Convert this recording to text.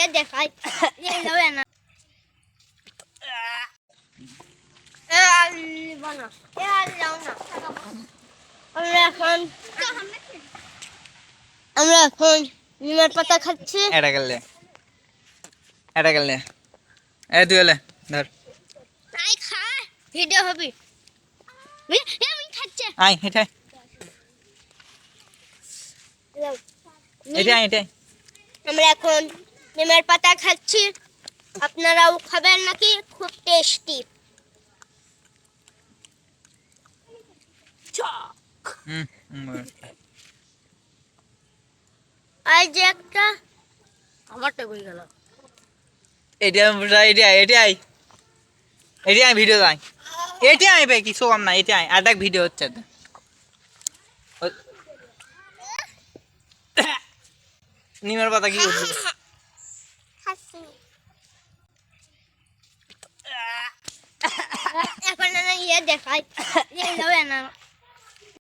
ইয়ে দেখাই ইয়ে লবে না বানা এ আর যাও না আমরা এখন নিমের পাতা খাচ্ছি এটা গেলে এ তুই এলে ধর আই খা ভিডিও হবে আমি খাচ্ছি আয় হেঁটে এটাই আমরা এখন নিমের পাতা খাচ্ছি আপনারাও খাবেন নাকি খুব টেস্টি আর যে একটা আমারটা কই গেল এটাই ভিডিও যাই এটাই ভাই কিছু কম না এটাই আর দেখ ভিডিও হচ্ছে নিমের পাতা কি করছিস এখন ইয়ে দেখাই ইয়ে লবে না